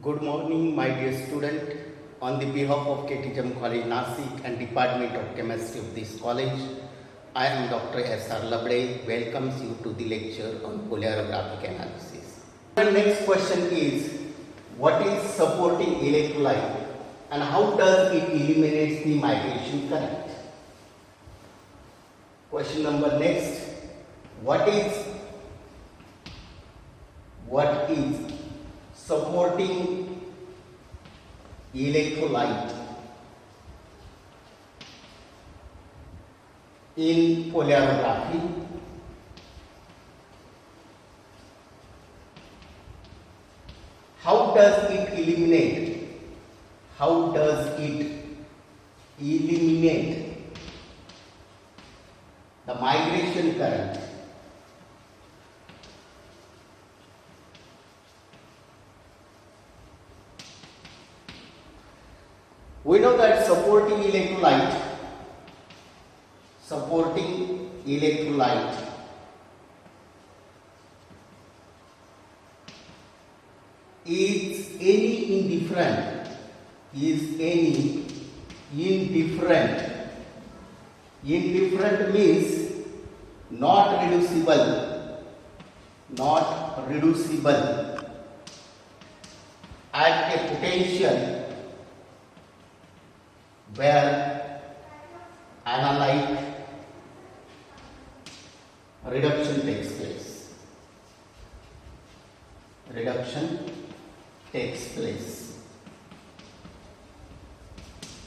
Good morning, my dear student. On the behalf of KTGM College Nasik and Department of Chemistry of this college, I am Dr. S.R. Labde, welcomes you to the lecture on polarographic analysis. The next question is, what is supporting electrolyte and how does it eliminate the migration current? Question number next, what is supporting electrolyte in polarography? How does it eliminate the migration current? We know that supporting electrolyte is any indifferent means not reducible at a potential where analyte reduction takes place.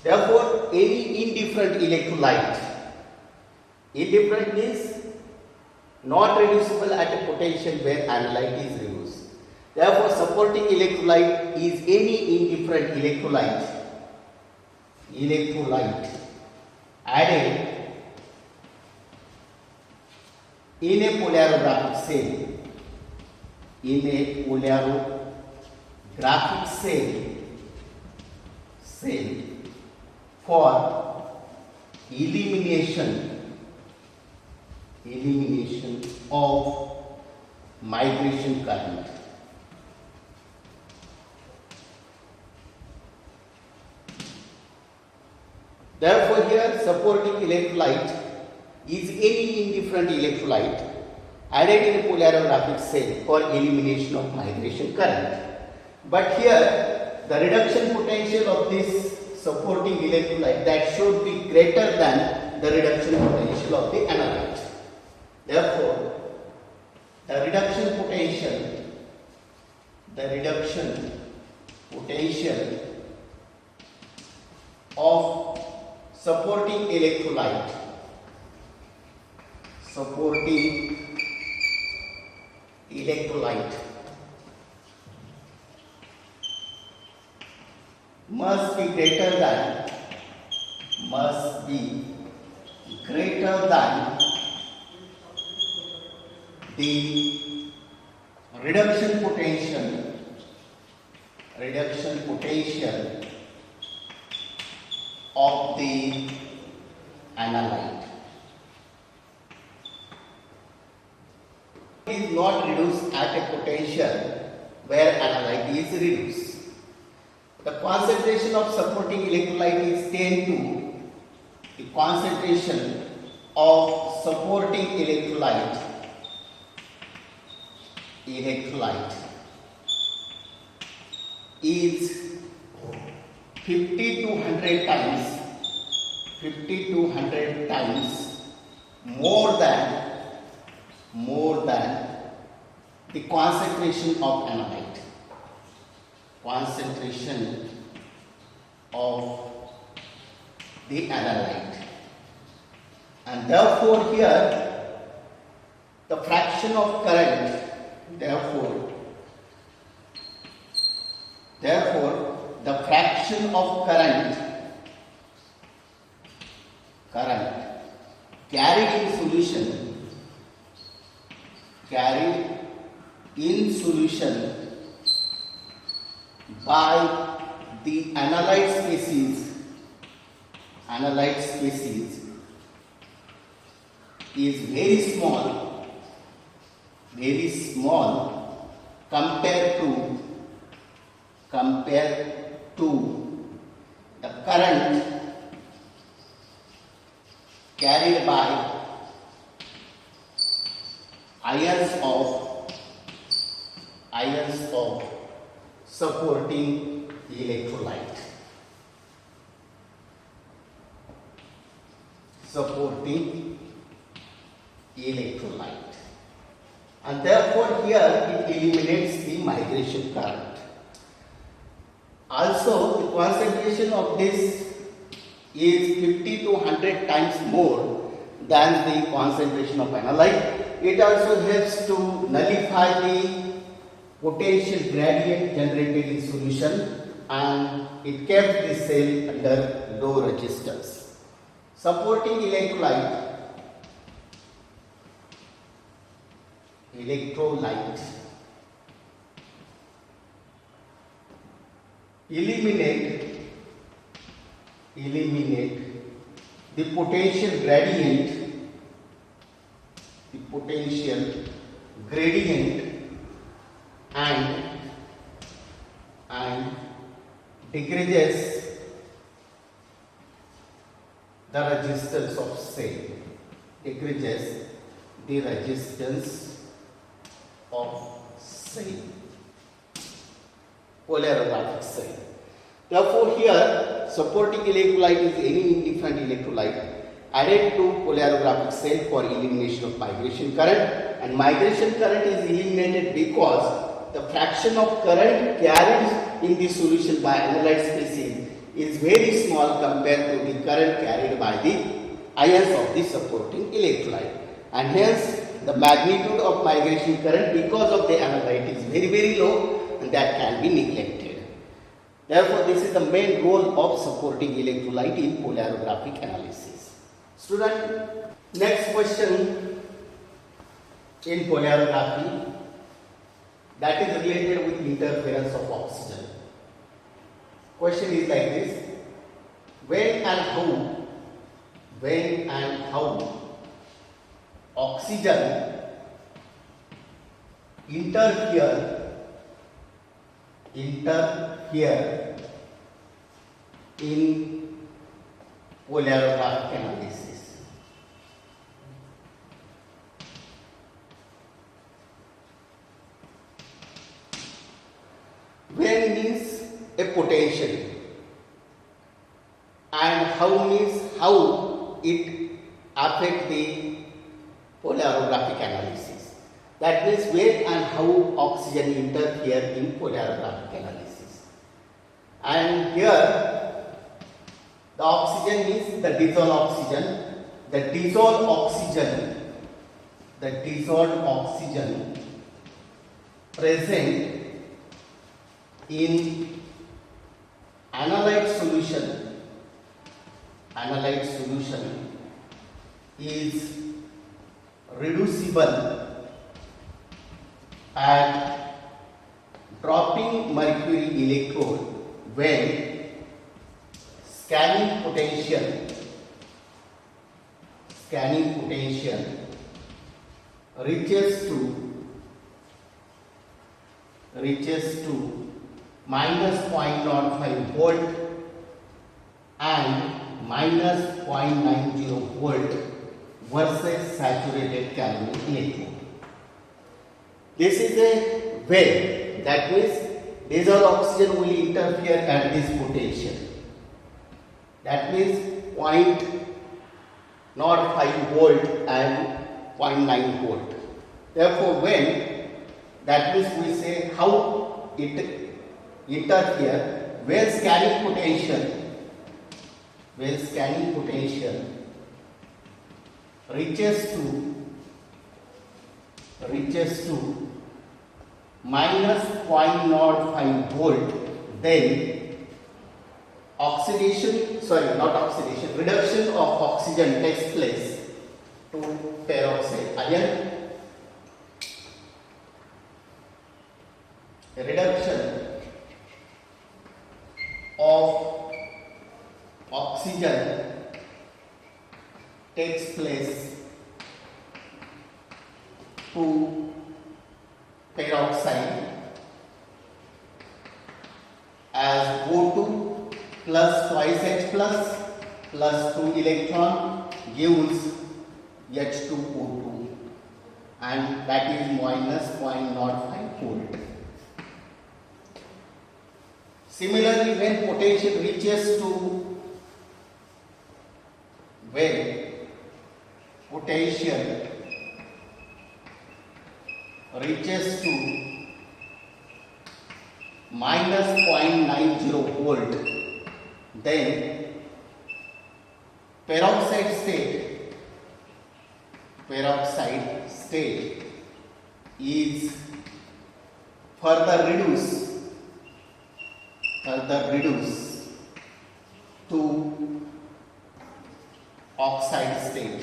Therefore, any indifferent electrolyte, indifferent means not reducible at a potential where analyte is reduced. Therefore, supporting electrolyte is any indifferent electrolyte added in a polarographic cell for elimination of migration current. Therefore, here supporting electrolyte is any indifferent electrolyte added in a polarographic cell for elimination of migration current. But here the reduction potential of this supporting electrolyte that should be greater than the reduction potential of the analyte. Therefore, the reduction potential of supporting electrolyte must be greater than the reduction potential of the analyte. It is not reduced at a potential where analyte is reduced. The concentration of supporting electrolyte is 10 to the concentration of supporting electrolyte is 50 to 100 times more than the concentration of analyte. And therefore here the fraction of current carried in solution by the analyte species is very small compared to compared to the current carried by ions of supporting electrolyte. And therefore here it eliminates the migration current. Also the concentration of this is 50 to 100 times more than the concentration of analyte. It also helps to nullify the potential gradient generated in solution, and it kept the cell under low resistance. Supporting electrolyte eliminate the potential gradient and decreases the resistance of cell. Polarographic cell. Therefore here supporting electrolyte is any indifferent electrolyte added to polarographic cell for elimination of migration current, and migration current is eliminated because the fraction of current carried in the solution by analyte species is very small compared to the current carried by the ions of the supporting electrolyte, and hence the magnitude of migration current because of the analyte is very low, and that can be neglected. Therefore, this is the main role of supporting electrolyte in polarographic analysis. Student, next question in polarography, that is related with interference of oxygen. Question is like this: when and how oxygen interfere in polarographic analysis. When means a potential, and how means how it affect the polarographic analysis. That means when and how oxygen interfere in polarographic analysis. And here the oxygen means the dissolved oxygen. The dissolved oxygen present in analyte solution is reducible at dropping mercury electrode when scanning potential reaches to minus 0.05 volt and minus 0.90 volt versus saturated carbon electrode. This is a way, that means dissolved oxygen will interfere at this potential. That means 0.05 volt and 0.9 volt. Therefore, when, that means we say how it interfere when scanning potential reaches to minus 0.05 volt, then reduction of oxygen takes place to peroxide ion. Reduction of oxygen takes place to peroxide, plus twice H plus 2 electron gives H2O2, and that is minus 0.05 volt. Similarly, when potential reaches to minus 0.90 volt, then peroxide state is further reduced to oxide state.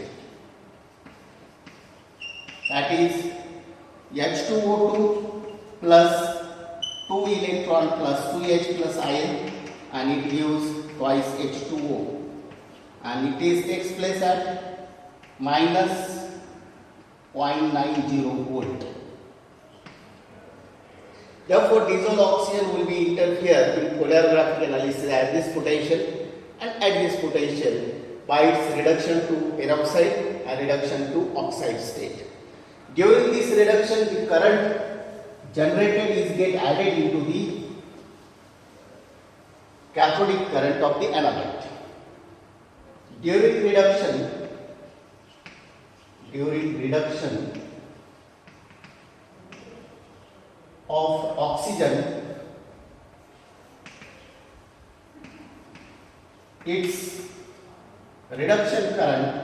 That is H2O2 plus 2 electron plus 2H plus ion, and it gives twice H2O, and it takes place at minus 0.90 volt. Therefore, dissolved oxygen will be interfere in polarographic analysis at this potential and at this potential by its reduction to peroxide and reduction to oxide state. During this reduction, the current generated is get added into the cathodic current of the analyte. During reduction of oxygen, its reduction current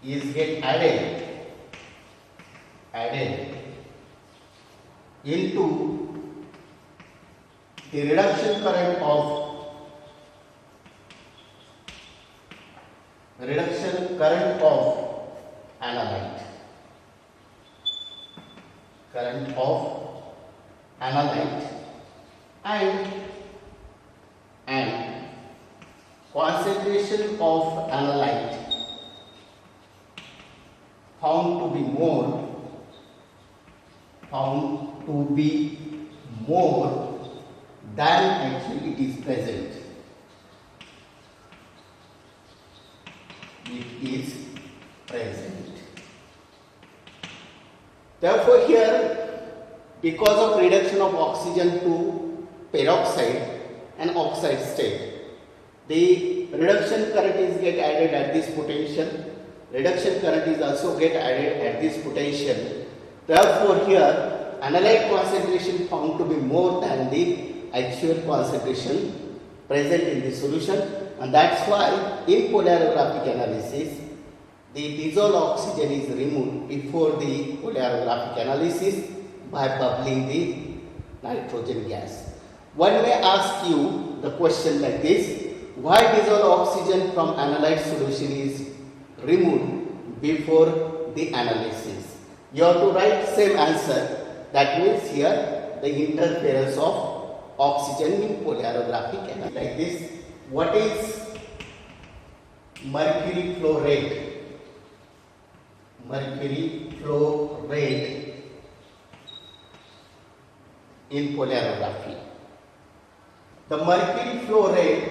is get added into the reduction current of analyte, and concentration of analyte found to be more than actually it is present. Therefore, here, because of reduction of oxygen to peroxide and oxide state, the reduction current is get added at this potential. Reduction current is also get added at this potential. Therefore, here analyte concentration found to be more than the actual concentration present in the solution, and that's why in polarographic analysis the dissolved oxygen is removed before the polarographic analysis by bubbling the nitrogen gas. One may ask you the question like this: why dissolved oxygen from analyte solution is removed before the analysis? You have to write same answer. That means here the interference of oxygen in polarographic analysis. Like this, what is mercury flow rate? Mercury flow rate in polarography. The mercury flow rate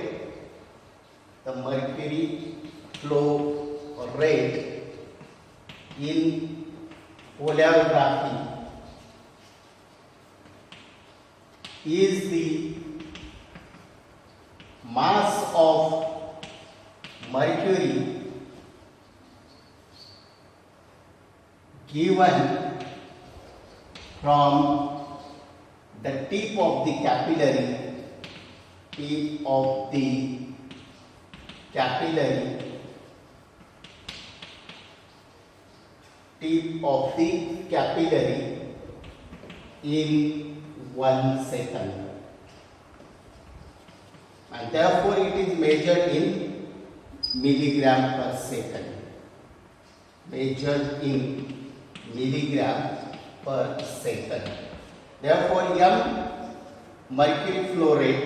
in polarography is the mass of mercury given from the tip of the capillary in 1 second, and therefore it is measured in milligram per second. Therefore, mercury flow rate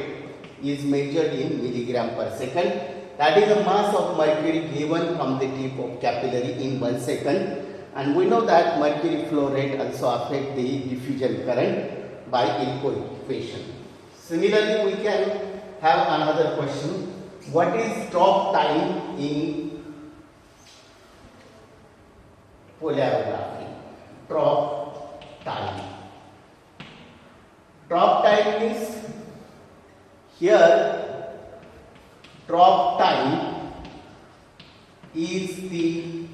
is measured in milligram per second. That is the mass of mercury given from the tip of capillary in 1 second. And we know that mercury flow rate also affects the diffusion current. by Ilko equation. Similarly, we can have another question. What is drop time in polarography? Drop time. Drop time is here. Drop time is the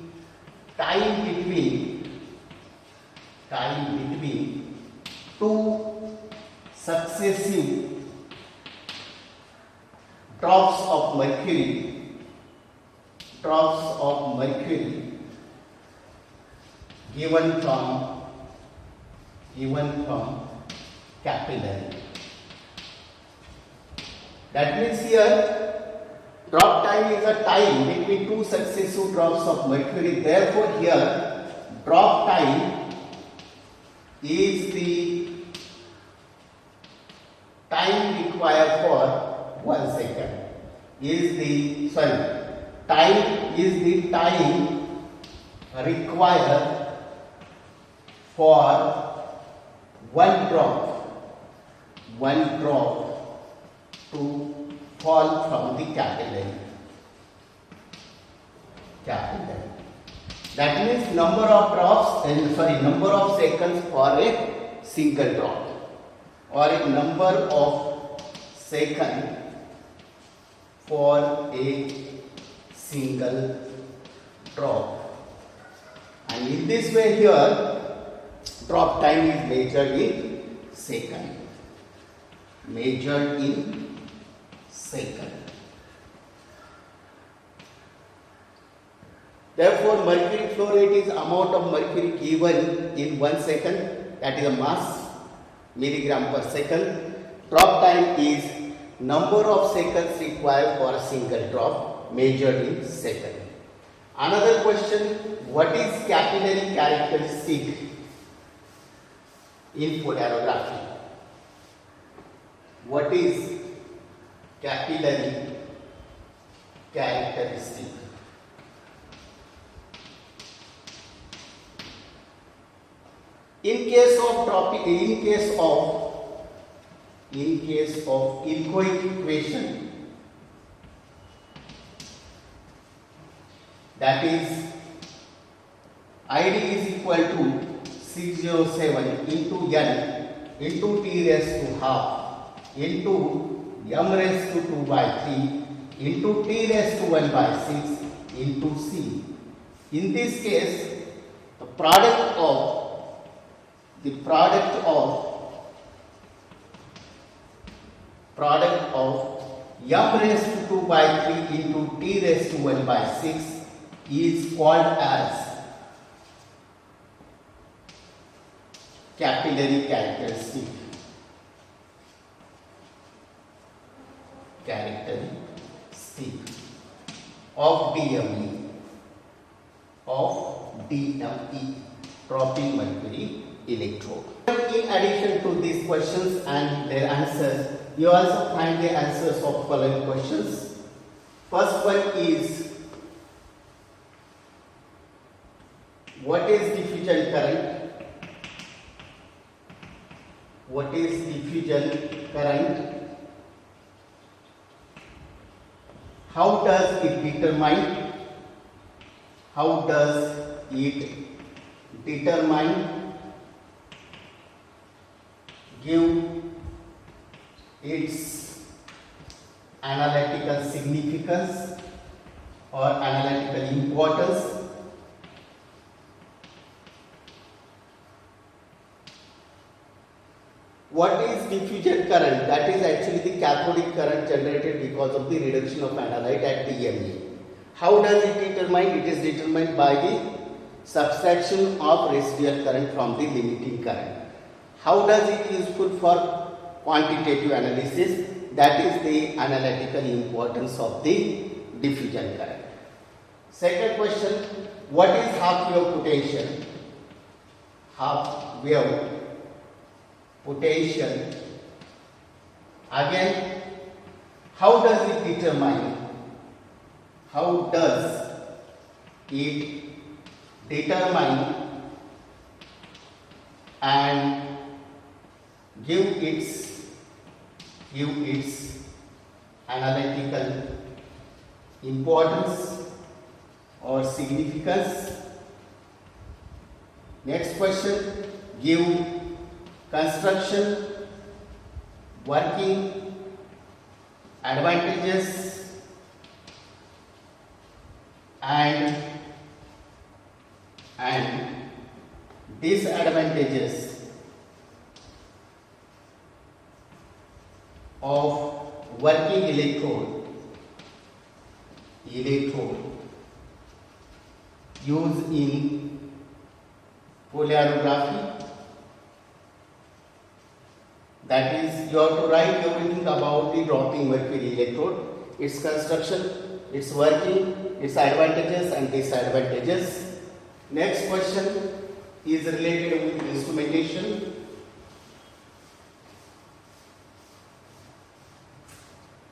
time between two successive drops of mercury given from capillary. That means here drop time is a time between two successive drops of mercury. Therefore, here drop time is the time required for 1 second. Time is the time required for one drop to fall from the capillary. That means number of seconds for a single drop, or a number of seconds for a single drop. And in this way here, drop time is measured in second. Therefore, mercury flow rate is amount of mercury given in 1 second, that is a mass, milligram per second. Drop time is number of seconds required for a single drop, measured in second. Another question, what is capillary characteristic in polarography? What is capillary characteristic? In case of Ilko equation, that is ID is equal to 607 into n into t raised to half into m raised to 2 by 3 into t raised to 1 by 6 into c. In this case, the product of m raised to 2 by 3 into t raised to 1 by 6 is called as capillary characteristic of DME, dropping mercury electrode. In addition to these questions and their answers, you also find the answers of following questions. First one is, what is diffusion current? How does it determine? Give its analytical significance or analytical importance. What is diffusion current? That is actually the cathodic current generated because of the reduction of analyte at DME. How does it determine? It is determined by the subtraction of residual current from the limiting current. How does it useful for quantitative analysis? That is the analytical importance of the diffusion current. Second question, what is half-wave potential? Half-wave potential. Again, how does it determine? And give its analytical importance or significance. Next question, give construction, working, advantages and disadvantages of working electrode used in polarography. That is, you have to write everything about the dropping mercury electrode, its construction, its working, its advantages and disadvantages. Next question is related with instrumentation.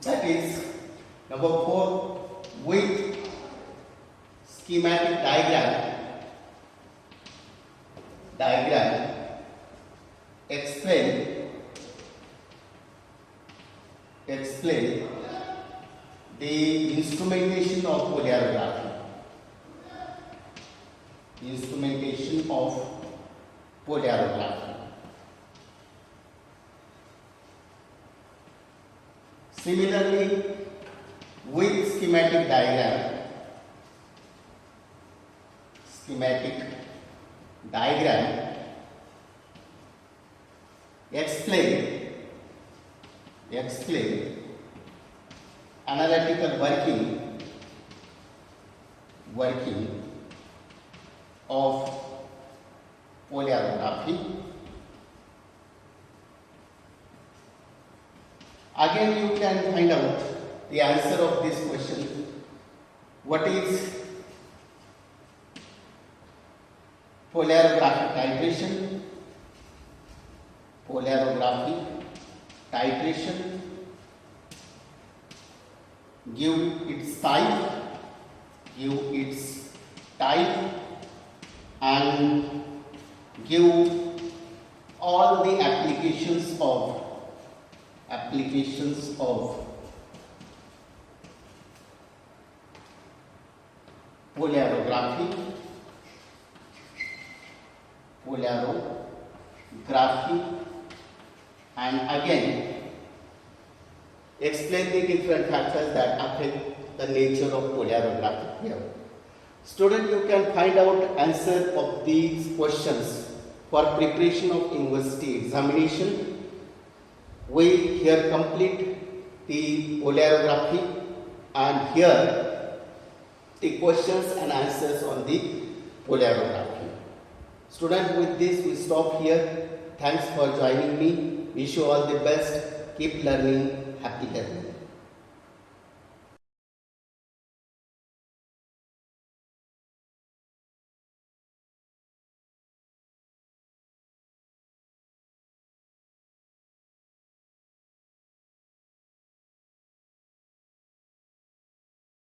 That is number 4, with schematic diagram explain the instrumentation of polarography. Similarly, with schematic diagram explain analytical working of polarography. Again, you can find out the answer of this question. What is polarographic titration? Give its type and give all the applications of polarography and again explain the different factors that affect the nature of polarography here. Student, you can find out answer of these questions for preparation of university examination. We here complete the polarography and here the questions and answers on the polarography. Student, with this we stop here. Thanks for joining me. Wish you all the best. Keep learning. Happy learning.